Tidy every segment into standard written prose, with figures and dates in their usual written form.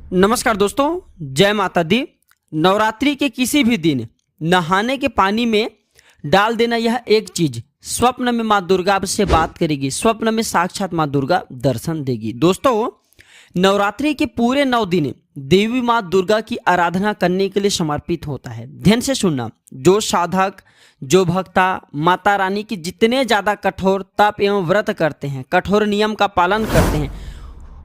नमस्कार दोस्तों, जय माता दी। नवरात्रि के किसी भी दिन नहाने के पानी में डाल देना, यह एक चीज स्वप्न में माँ दुर्गा आपसे बात करेगी, स्वप्न में साक्षात माँ दुर्गा दर्शन देगी। दोस्तों, नवरात्रि के पूरे 9 दिन देवी माँ दुर्गा की आराधना करने के लिए समर्पित होता है। ध्यान से सुनना, जो साधक, जो भक्ता माता रानी की जितने ज्यादा कठोर तप एवं व्रत करते हैं, कठोर नियम का पालन करते हैं,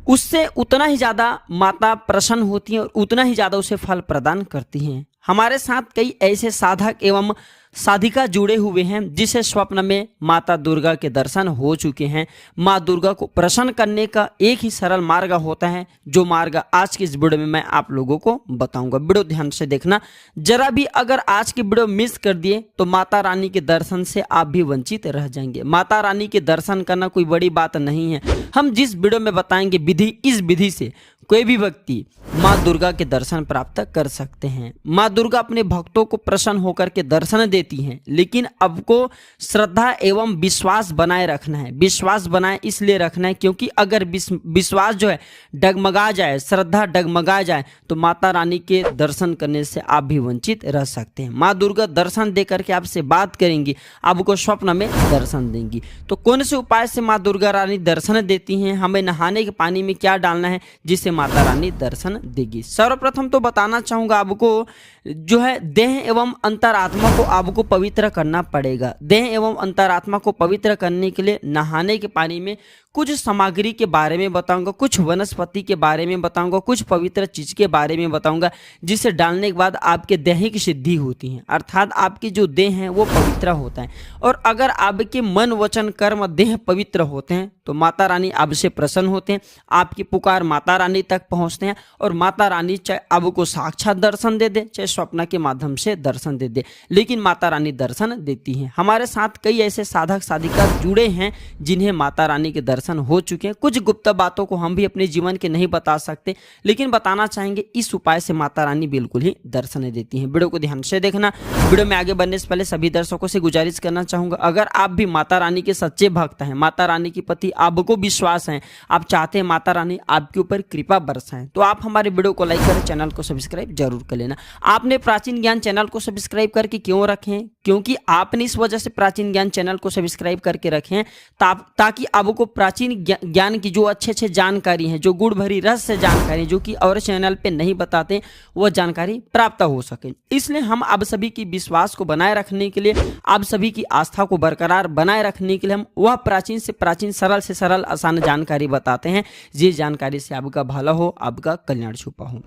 उससे उतना ही ज़्यादा माता प्रसन्न होती हैं और उतना ही ज़्यादा उसे फल प्रदान करती हैं। हमारे साथ कई ऐसे साधक एवं साधिका जुड़े हुए हैं जिसे स्वप्न में माता दुर्गा के दर्शन हो चुके हैं। माँ दुर्गा को प्रसन्न करने का एक ही सरल मार्ग होता है, जो मार्ग आज की इस वीडियो में मैं आप लोगों को बताऊंगा। वीडियो ध्यान से देखना, जरा भी अगर आज की वीडियो मिस कर दिए तो माता रानी के दर्शन से आप भी वंचित रह जाएंगे। माता रानी के दर्शन करना कोई बड़ी बात नहीं है। हम जिस वीडियो में बताएंगे विधि, इस विधि से कोई भी व्यक्ति माँ दुर्गा के दर्शन प्राप्त कर सकते हैं। माँ दुर्गा अपने भक्तों को प्रसन्न होकर के दर्शन देती हैं, लेकिन आपको श्रद्धा एवं विश्वास बनाए रखना है। विश्वास बनाए इसलिए रखना है क्योंकि अगर विश्वास जो है डगमगा जाए, श्रद्धा डगमगा जाए, तो माता रानी के दर्शन करने से आप भी वंचित रह सकते हैं। माँ दुर्गा दर्शन दे करके आपसे बात करेंगी, आपको स्वप्न में दर्शन देंगी। तो कौन से उपाय से माँ दुर्गा रानी दर्शन देती हैं, हमें नहाने के पानी में क्या डालना है जिससे माता रानी दर्शन देगी। सर्वप्रथम तो बताना चाहूंगा, आपको जो है देह एवं अंतरात्मा को आपको पवित्र करना पड़ेगा। देह एवं अंतरात्मा को पवित्र करने के लिए नहाने के पानी में कुछ सामग्री के बारे में बताऊंगा, कुछ वनस्पति के बारे में बताऊंगा, कुछ पवित्र चीज के बारे में बताऊंगा, जिसे डालने के बाद आपके दैहिक सिद्धि होती है, अर्थात आपके जो देह है वो पवित्र होता है। और अगर आपके मन वचन कर्म देह पवित्र होते हैं तो माता रानी आपसे प्रसन्न होते हैं, आपकी पुकार माता रानी तक पहुंचते हैं और माता रानी चाहे आपको साक्षात दर्शन दे दे, चाहे स्वप्न के माध्यम से दर्शन दे दे, लेकिन माता रानी दर्शन देती हैं। हमारे साथ कई ऐसे साधक साधिका जुड़े हैं जिन्हें माता रानी के दर्शन हो चुके हैं। कुछ गुप्त बातों को हम भी अपने जीवन के नहीं बता सकते, लेकिन बताना चाहेंगे इस उपाय से माता रानी बिल्कुल ही दर्शन देती हैं। वीडियो को ध्यान से देखना। वीडियो में आगे बढ़ने से पहले सभी दर्शकों से गुजारिश करना चाहूंगा, अगर आप भी माता रानी के सच्चे भक्त हैं, माता रानी के प्रति आपको विश्वास है, आप चाहते हैं माता रानी आपके ऊपर कृपा बरसाएं, तो आप हमारे वीडियो को लाइक करें, चैनल को सब्सक्राइब जरूर कर लेना। आपने प्राचीन ज्ञान चैनल को सब्सक्राइब करके क्यों रखें? क्योंकि आपने इस वजह से प्राचीन ज्ञान चैनल को सब्सक्राइब करके रखे हैं ताकि आपको प्राचीन ज्ञान की जो अच्छे जानकारी है, जो गुड़ भरी रस से जानकारी, जो कि और चैनल पे नहीं बताते, वो जानकारी प्राप्त हो सके। इसलिए हम आप सभी की विश्वास को बनाए रखने के लिए, आप सभी की आस्था को बरकरार बनाए रखने के लिए हम वह प्राचीन से प्राचीन, सरल से सरल, आसान जानकारी बताते हैं, जिस जानकारी से आपका भला हो, आपका कल्याण छुपा हो।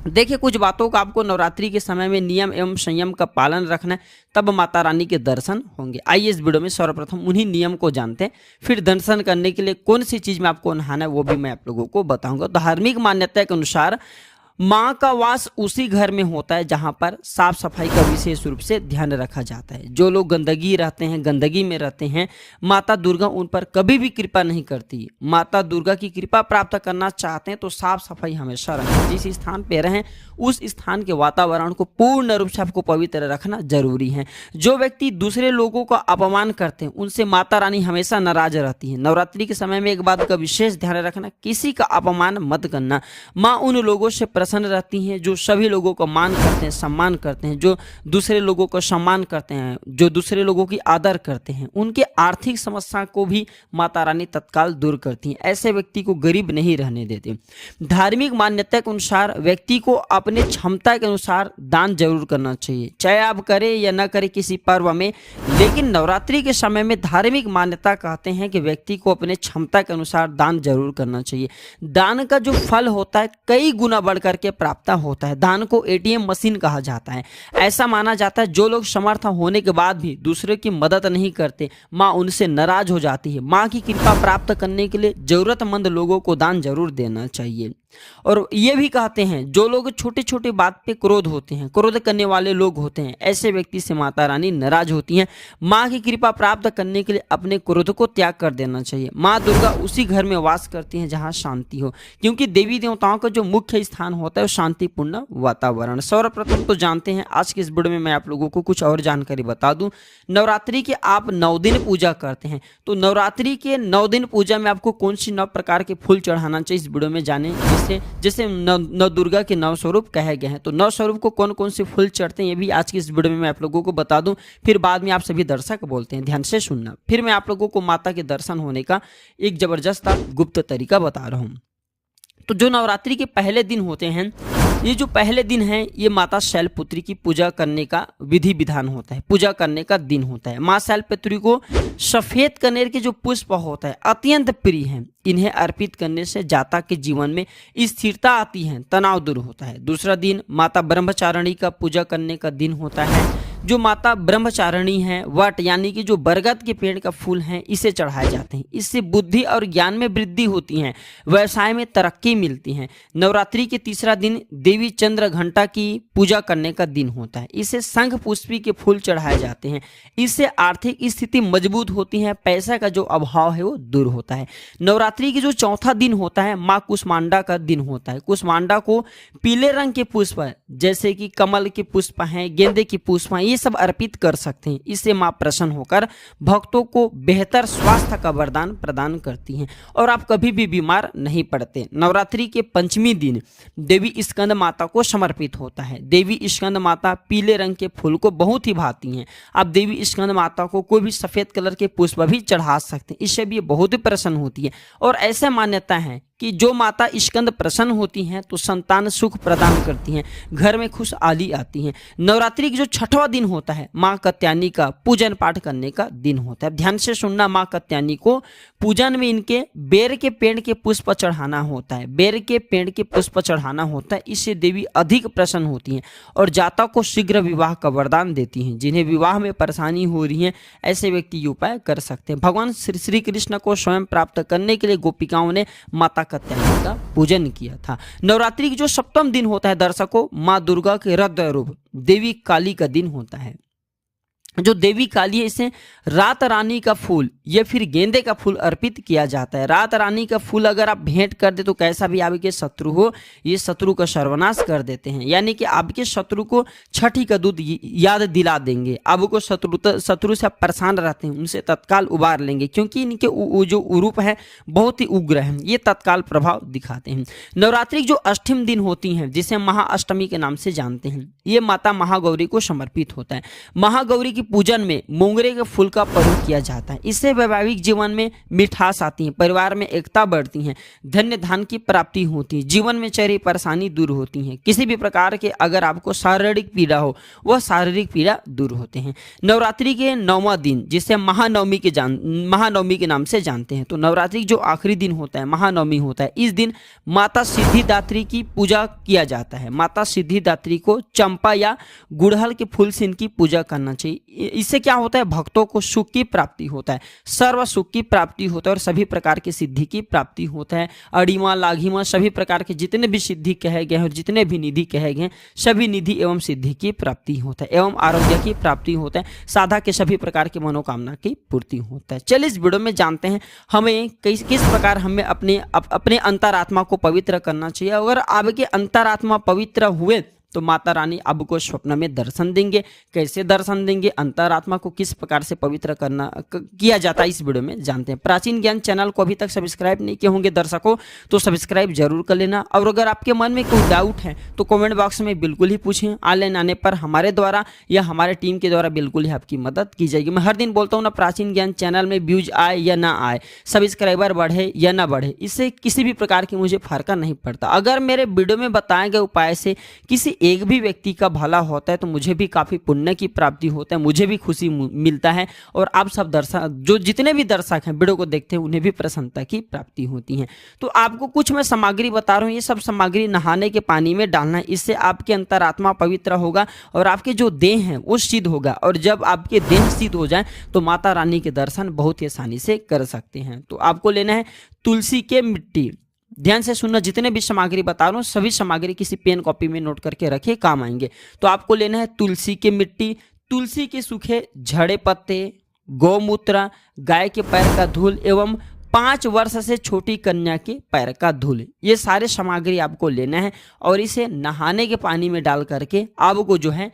देखिए, कुछ बातों का आपको नवरात्रि के समय में नियम एवं संयम का पालन रखना है, तब माता रानी के दर्शन होंगे। आइए इस वीडियो में सर्वप्रथम उन्हीं नियम को जानते हैं, फिर दर्शन करने के लिए कौन सी चीज में आपको नहाना है वो भी मैं आप लोगों को बताऊंगा। धार्मिक मान्यता के अनुसार माँ का वास उसी घर में होता है जहाँ पर साफ सफाई का विशेष रूप से ध्यान रखा जाता है। जो लोग गंदगी रहते हैं, गंदगी में रहते हैं, माता दुर्गा उन पर कभी भी कृपा नहीं करती। माता दुर्गा की कृपा प्राप्त करना चाहते हैं तो साफ सफाई हमेशा रखें। जिस स्थान पे रहें उस स्थान के वातावरण को पूर्ण रूप से आपको पवित्र रखना जरूरी है। जो व्यक्ति दूसरे लोगों का अपमान करते हैं उनसे माता रानी हमेशा नाराज रहती है। नवरात्रि के समय में एक बात का विशेष ध्यान रखना, किसी का अपमान मत करना। माँ उन लोगों से प्रसन्न रहती हैं जो सभी लोगों को मान करते हैं, सम्मान करते हैं, जो दूसरे लोगों को सम्मान करते हैं, जो दूसरे लोगों की आदर करते हैं। उनके आर्थिक समस्या को भी माता रानी तत्काल दूर करती हैं। ऐसे व्यक्ति को गरीब नहीं रहने देते। धार्मिक मान्यता के अनुसार व्यक्ति को अपने क्षमता के अनुसार दान जरूर करना चाहिए, चाहे आप करें या न करें किसी पर्व में, लेकिन नवरात्रि के समय में धार्मिक मान्यता कहते हैं कि व्यक्ति को अपने क्षमता के अनुसार दान जरूर करना चाहिए। दान का जो फल होता है कई गुना बढ़कर के प्राप्त होता है। दान को एटीएम मशीन कहा जाता है। ऐसा माना जाता है जो लोग समर्थ होने के बाद भी दूसरे की मदद नहीं करते, माँ उनसे नाराज हो जाती है। माँ की कृपा प्राप्त करने के लिए जरूरतमंद लोगों को दान जरूर देना चाहिए। और ये भी कहते हैं जो लोग छोटे छोटे बात पे क्रोध होते हैं, क्रोध करने वाले लोग होते हैं, ऐसे व्यक्ति से माता रानी नाराज होती हैं। माँ की कृपा प्राप्त करने के लिए अपने क्रोध को त्याग कर देना चाहिए। माँ दुर्गा उसी घर में वास करती हैं जहाँ शांति हो, क्योंकि देवी देवताओं का जो मुख्य स्थान होता है शांतिपूर्ण वातावरण। सर्वप्रथम तो जानते हैं, आज के इस वीडियो में मैं आप लोगों को कुछ और जानकारी बता दूं। नवरात्रि के आप 9 दिन पूजा करते हैं, तो नवरात्रि के 9 दिन पूजा में आपको कौन सी 9 प्रकार के फूल चढ़ाना चाहिए इस वीडियो में जाने। से, जैसे नव दुर्गा के 9 स्वरूप कहे गए हैं। तो 9 स्वरूप को कौन कौन से फूल चढ़ते हैं ये भी आज की इस वीडियो में मैं आप लोगों को बता दूं, फिर बाद में आप सभी दर्शक बोलते हैं, ध्यान से सुनना। फिर मैं आप लोगों को माता के दर्शन होने का एक जबरदस्त गुप्त तरीका बता रहा हूँ। तो जो नवरात्रि के पहले दिन होते हैं, ये जो पहले दिन है ये माता शैलपुत्री की पूजा करने का विधि विधान होता है, पूजा करने का दिन होता है। माँ शैलपुत्री को सफेद कनेर के जो पुष्प होता है अत्यंत प्रिय हैं। इन्हें अर्पित करने से जातक के जीवन में स्थिरता आती है, तनाव दूर होता है। दूसरा दिन माता ब्रह्मचारिणी का पूजा करने का दिन होता है। जो माता ब्रह्मचारिणी है, वट यानी कि जो बरगद के पेड़ का फूल है, इसे चढ़ाए जाते हैं। इससे बुद्धि और ज्ञान में वृद्धि होती है, व्यवसाय में तरक्की मिलती है। नवरात्रि के तीसरा दिन देवी चंद्र घंटा की पूजा करने का दिन होता है। इसे शंख पुष्पी के फूल चढ़ाए जाते हैं। इससे आर्थिक स्थिति मजबूत होती है, पैसा का जो अभाव है वो दूर होता है। नवरात्रि की जो चौथा दिन होता है माँ कुष्मांडा का दिन होता है। कुष्मांडा को पीले रंग के पुष्प जैसे कि कमल के पुष्प हैं, गेंदे के पुष्प हैं, ये सब अर्पित कर सकते हैं। इससे माँ प्रसन्न होकर भक्तों को बेहतर स्वास्थ्य का वरदान प्रदान करती हैं और आप कभी भी बीमार नहीं पड़ते। नवरात्रि के पंचमी दिन देवी स्कंद माता को समर्पित होता है। देवी स्कंद माता पीले रंग के फूल को बहुत ही भाती हैं। आप देवी स्कंद माता को कोई भी सफेद कलर के पुष्प भी चढ़ा सकते हैं, इससे भी बहुत ही प्रसन्न होती है। और ऐसा मान्यता है कि जो माता स्कंद प्रसन्न होती हैं तो संतान सुख प्रदान करती हैं, घर में खुशहाली आती है। नवरात्रि की जो छठवां दिन होता है माँ कात्यायनी का पूजन पाठ करने का दिन होता है। ध्यान से सुनना, माँ कात्यायनी को पूजन में इनके बेर के पेड़ के पुष्प चढ़ाना होता है। बेर के पेड़ के पुष्प चढ़ाना होता है, इससे देवी अधिक प्रसन्न होती हैं और जातक को शीघ्र विवाह का वरदान देती हैं। जिन्हें विवाह में परेशानी हो रही है ऐसे व्यक्ति ये उपाय कर सकते हैं। भगवान श्री कृष्ण को स्वयं प्राप्त करने के लिए गोपिकाओं ने माता कात्यायनी का पूजन किया था। नवरात्रि की जो सप्तम दिन होता है दर्शकों, माँ दुर्गा के रौद्र रूप देवी काली का दिन होता है। जो देवी काली है इसे रात रानी का फूल या फिर गेंदे का फूल अर्पित किया जाता है। रात रानी का फूल अगर आप भेंट कर दे तो कैसा भी आपके शत्रु हो, ये शत्रु का सर्वनाश कर देते हैं, यानी कि आपके शत्रु को छठी का दूध याद दिला देंगे। आपको शत्रु से आप परेशान रहते हैं उनसे तत्काल उबार लेंगे, क्योंकि इनके जो रूप है बहुत ही उग्र है, ये तत्काल प्रभाव दिखाते हैं। नवरात्रि जो अष्टम दिन होती हैं जिसे महाअष्टमी के नाम से जानते हैं, ये माता महागौरी को समर्पित होता है। महागौरी की पूजन में मोंगरे के फूल का प्रयोग किया जाता है। इससे वैवाहिक जीवन में मिठास आती है, परिवार में एकता बढ़ती है, धन्य धन की प्राप्ति होती है, जीवन में चल रही परेशानी दूर होती है। किसी भी प्रकार के अगर आपको शारीरिक पीड़ा हो वह शारीरिक पीड़ा दूर होते हैं। नवरात्रि के 9वां दिन जिसे महानवमी के नाम से जानते हैं, तो नवरात्रि जो आखिरी दिन होता है महानवमी होता है। इस दिन माता सिद्धिदात्री की पूजा किया जाता है। माता सिद्धिदात्री को चंपा या गुड़हल के फूल से इनकी पूजा करना चाहिए। इससे क्या होता है, भक्तों को सुख की प्राप्ति होता है, सर्व सुख की प्राप्ति होता है और सभी प्रकार की सिद्धि की प्राप्ति होता है। अड़ीमा लाघीमा सभी प्रकार के जितने भी सिद्धि कहे गए हैं और जितने भी निधि कहे गए हैं सभी निधि एवं सिद्धि की प्राप्ति होता है एवं आरोग्य की प्राप्ति होता है। साधक के सभी प्रकार की मनोकामना की पूर्ति होता है। चलिए इस वीडियो में जानते हैं हमें किस प्रकार हमें अपने अंतरात्मा को पवित्र करना चाहिए। अगर आपके अंतरात्मा पवित्र हुए तो माता रानी आपको स्वप्न में दर्शन देंगे। कैसे दर्शन देंगे, अंतरात्मा को किस प्रकार से पवित्र किया जाता है, इस वीडियो में जानते हैं। प्राचीन ज्ञान चैनल को अभी तक सब्सक्राइब नहीं किए होंगे दर्शकों तो सब्सक्राइब जरूर कर लेना। और अगर आपके मन में कोई डाउट है तो कमेंट बॉक्स में बिल्कुल ही पूछें। ऑनलाइन आने पर हमारे द्वारा या हमारे टीम के द्वारा बिल्कुल ही आपकी मदद की जाएगी। मैं हर दिन बोलता हूँ ना, प्राचीन ज्ञान चैनल में व्यूज आए या ना आए, सब्सक्राइबर बढ़े या ना बढ़े, इससे किसी भी प्रकार की मुझे फर्क नहीं पड़ता। अगर मेरे वीडियो में बताए गए उपाय से किसी एक भी व्यक्ति का भला होता है तो मुझे भी काफी पुण्य की प्राप्ति होता है, मुझे भी खुशी मिलता है और आप सब दर्शक जो जितने भी दर्शक हैं वीडियो को देखते हैं उन्हें भी प्रसन्नता की प्राप्ति होती है। तो आपको कुछ मैं सामग्री बता रहा हूँ, ये सब सामग्री नहाने के पानी में डालना है। इससे आपके अंतरात्मा पवित्र होगा और आपके जो देह है वो सिद्ध होगा। और जब आपके देह सिद्ध हो जाए तो माता रानी के दर्शन बहुत ही आसानी से कर सकते हैं। तो आपको लेना है तुलसी के मिट्टी। ध्यान से सुनना, जितने भी सामग्री बता रहा हूँ सभी सामग्री किसी पेन कॉपी में नोट करके रखे, काम आएंगे। तो आपको लेना है तुलसी की मिट्टी, तुलसी के सूखे झड़े पत्ते, गौमूत्र, गाय के पैर का धूल एवं 5 वर्ष से छोटी कन्या के पैर का धूल। ये सारे सामग्री आपको लेना है और इसे नहाने के पानी में डाल करके आपको जो है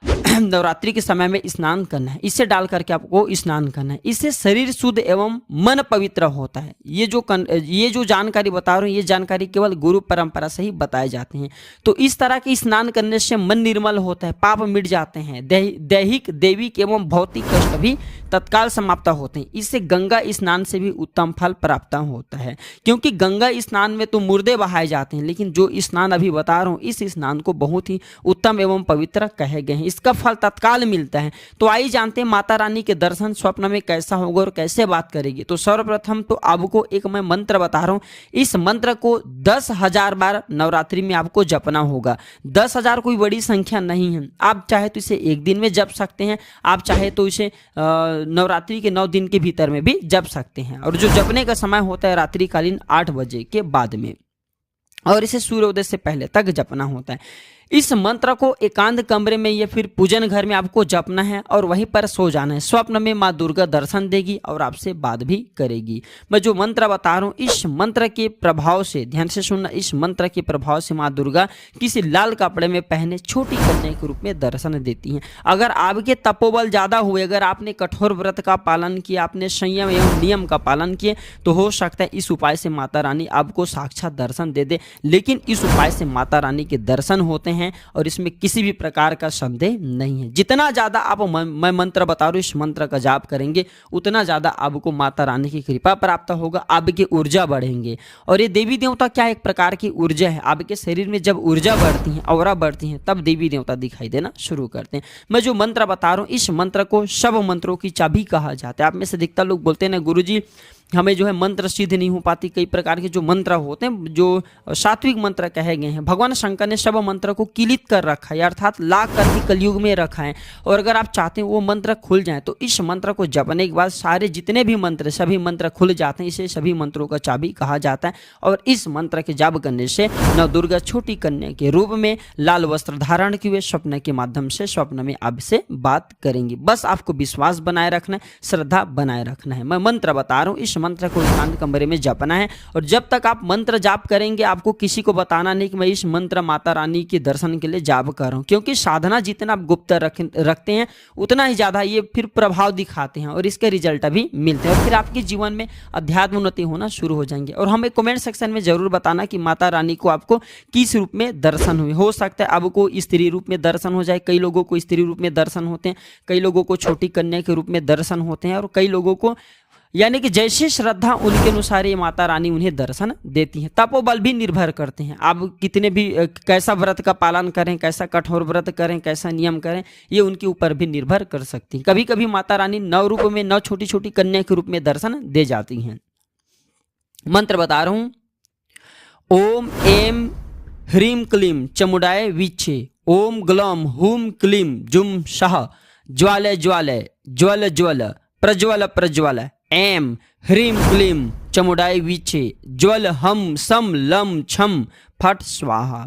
नवरात्रि के समय में स्नान करना है, इसे डाल करके आपको स्नान करना है। इससे शरीर शुद्ध एवं मन पवित्र होता है। ये जो जानकारी बता रहा हूँ, ये जानकारी केवल गुरु परंपरा से ही बताए जाते हैं। तो इस तरह के स्नान करने से मन निर्मल होता है, पाप मिट जाते हैं, दैहिक दैविक एवं भौतिक कष्ट भी तत्काल समाप्त होते हैं। इससे गंगा स्नान से भी उत्तम फल प्राप्त होता है, क्योंकि गंगा स्नान में तो मुर्दे बहाए जाते हैं, लेकिन जो स्नान अभी बता रहा हूँ, इस स्नान को बहुत ही उत्तम एवं पवित्र कहे गए हैं। इसका फल तत्काल मिलता है। तो आइए जानते हैं माता रानी के दर्शन स्वप्न में कैसा होगा और कैसे बात करेगी। तो सर्वप्रथम तो आपको एक मैं मंत्र बता रहा हूँ, इस मंत्र को 10,000 बार नवरात्रि में आपको जपना होगा। 10,000 कोई बड़ी संख्या नहीं है, आप चाहे तो इसे एक दिन में जप सकते हैं, आप चाहे तो इसे नवरात्रि के 9 दिन के भीतर में भी जप सकते हैं। और जो जपने का समय होता है रात्रिकालीन 8 बजे के बाद में, और इसे सूर्योदय से पहले तक जपना होता है। इस मंत्र को एकांत कमरे में या फिर पूजन घर में आपको जपना है और वहीं पर सो जाना है। स्वप्न में माँ दुर्गा दर्शन देगी और आपसे बात भी करेगी। मैं जो मंत्र बता रहा हूँ, इस मंत्र के प्रभाव से, ध्यान से सुनना, इस मंत्र के प्रभाव से माँ दुर्गा किसी लाल कपड़े में पहने छोटी कन्या के रूप में दर्शन देती हैं। अगर आपके तपोबल ज़्यादा हुए, अगर आपने कठोर व्रत का पालन किया, आपने संयम एवं नियम का पालन किए, तो हो सकता है इस उपाय से माता रानी आपको साक्षात दर्शन दे दे। लेकिन इस उपाय से माता रानी के दर्शन होते हैं और इसमें किसी भी प्रकार का संदेह नहीं है। जितना ज्यादा आप मैं मंत्र बता रहा हूं, इस मंत्र का जाप करेंगे, उतना ज्यादा आपको माता रानी की कृपा प्राप्त होगा, आपकी ऊर्जा बढ़ेंगे। और ये देवी देवता क्या एक प्रकार की ऊर्जा है। आपके शरीर में जब ऊर्जा बढ़ती है, औरा बढ़ती है, तब देवी देवता दिखाई देना शुरू करते हैं। मैं जो मंत्र बता रहा हूँ, इस मंत्र को सब मंत्रों की चाबी कहा जाता है। आप में से अधिकतर लोग बोलते हैं ना, गुरुजी हमें जो है मंत्र सिद्ध नहीं हो पाती। कई प्रकार के जो मंत्र होते हैं, जो सात्विक मंत्र कहे गए हैं, भगवान शंकर ने सब मंत्र को किलित कर रखा है, अर्थात ला करके कलयुग में रखा है। और अगर आप चाहते हैं वो मंत्र खुल जाए, तो इस मंत्र को जपने के बाद सारे जितने भी मंत्र, सभी मंत्र खुल जाते हैं। इसे सभी मंत्रों का चाबी कहा जाता है। और इस मंत्र के जाप करने से नव दुर्गा छोटी कन्या के रूप में लाल वस्त्र धारण किए स्वप्न के माध्यम से स्वप्न में आपसे बात करेंगी। बस आपको विश्वास बनाए रखना है, श्रद्धा बनाए रखना है। मैं मंत्र बता रहा हूँ, इस मंत्र को एकांत कमरे में जपना है। और जब तक आप मंत्र जाप करेंगे, आपको किसी को बताना नहीं कि मैं इस मंत्र माता रानी के दर्शन के लिए जाप कर रहा हूँ, क्योंकि साधना जितना आप गुप्त रखते हैं, उतना ही ज्यादा ये फिर प्रभाव दिखाते हैं और इसके रिजल्ट भी मिलते हैं। और फिर आपके जीवन में अध्यात्म उन्नति होना शुरू हो जाएंगे। और हमें कमेंट सेक्शन में जरूर बताना कि माता रानी को आपको किस रूप में दर्शन हुए। हो सकता है आपको स्त्री रूप में दर्शन हो जाए, कई लोगों को स्त्री रूप में दर्शन होते हैं, कई लोगों को छोटी कन्या के रूप में दर्शन होते हैं, और कई लोगों को, यानी कि जैसे श्रद्धा उनके अनुसार ये माता रानी उन्हें दर्शन देती हैं। तपोबल भी निर्भर करते हैं, आप कितने भी कैसा व्रत का पालन करें, कैसा कठोर व्रत करें, कैसा नियम करें, ये उनके ऊपर भी निर्भर कर सकती हैं। कभी कभी माता रानी 9 रूप में, 9 छोटी छोटी कन्या के रूप में दर्शन दे जाती हैं। मंत्र बता रहा हूं, ओम एम ह्रीम क्लीम चमुडाय विच्छे, ओम ग्लम हुम क्लीम जुम शाह, ज्वालय ज्वालय ज्वल ज्वल प्रज्वल प्रज्वल, एम ह्रीम क्लीम चमुडाय विच्छे, ज्वल हम सम लम छम फट स्वाहा।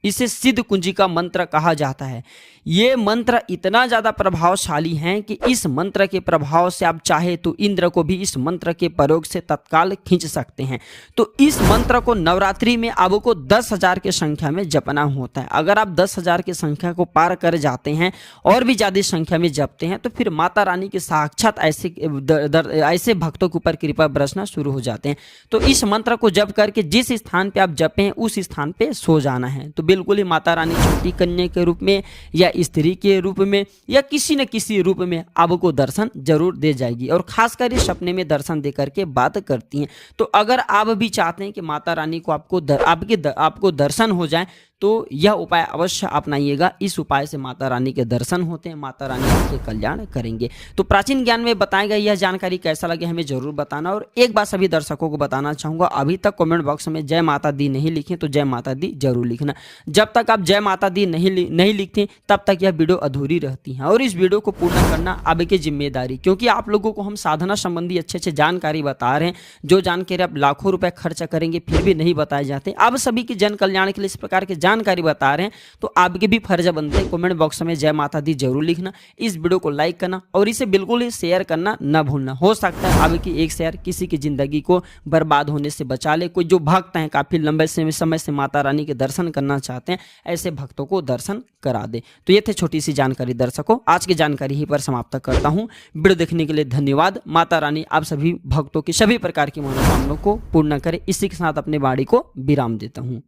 इसे सिद्ध कुंजी का मंत्र कहा जाता है। ये मंत्र इतना ज़्यादा प्रभावशाली हैं कि इस मंत्र के प्रभाव से आप चाहे तो इंद्र को भी इस मंत्र के प्रयोग से तत्काल खींच सकते हैं। तो इस मंत्र को नवरात्रि में आपको 10,000 की संख्या में जपना होता है। अगर आप 10,000 की संख्या को पार कर जाते हैं और भी ज़्यादा संख्या में जपते हैं, तो फिर माता रानी के साक्षात ऐसे भक्तों के ऊपर कृपा बरसना शुरू हो जाते हैं। तो इस मंत्र को जप करके जिस स्थान पर आप जपे हैं, उस स्थान पर सो जाना है। तो बिल्कुल ही माता रानी छोटी कन्या के रूप में या स्त्री के रूप में या किसी न किसी रूप में आपको दर्शन जरूर दे जाएगी। और खासकर ये सपने में दर्शन दे करके बात करती हैं। तो अगर आप भी चाहते हैं कि माता रानी को आपको दर्शन हो जाए, तो यह उपाय अवश्य अपनाइएगा। इस उपाय से माता रानी के दर्शन होते हैं, माता रानी आपके कल्याण करेंगे। तो प्राचीन ज्ञान में बताया गया यह जानकारी कैसा लगे हमें जरूर बताना। और एक बात सभी दर्शकों को बताना चाहूँगा, अभी तक कमेंट बॉक्स में जय माता दी नहीं लिखें तो जय माता दी जरूर लिखना। जब तक आप जय माता दी नहीं लिखते, तब तक यह वीडियो अधूरी रहती है। और इस वीडियो को पूर्ण करना आपकी जिम्मेदारी, क्योंकि आप लोगों को हम साधना संबंधी अच्छे जानकारी बता रहे हैं, जो जानकारी आप लाखों रुपए खर्च करेंगे फिर भी नहीं बताए जाते। आप सभी के जन कल्याण के लिए इस प्रकार के जानकारी बता रहे हैं, तो आपके भी फर्ज बनते हैं कमेंट बॉक्स में जय माता दी जरूर लिखना, इस वीडियो को लाइक करना और इसे बिल्कुल ही शेयर करना न भूलना। हो सकता है आपकी एक शेयर किसी की जिंदगी को बर्बाद होने से बचा ले। कोई जो भक्त हैं काफी लंबे समय से माता रानी के दर्शन करना चाहते हैं, ऐसे भक्तों को दर्शन करा दे। तो ये थे छोटी सी जानकारी दर्शकों, आज की जानकारी ही पर समाप्त करता हूँ। वीडियो देखने के लिए धन्यवाद। माता रानी आप सभी भक्तों की सभी प्रकार की मनोकामनाओं को पूर्ण करे। इसी के साथ अपने वाणी को विराम देता हूँ।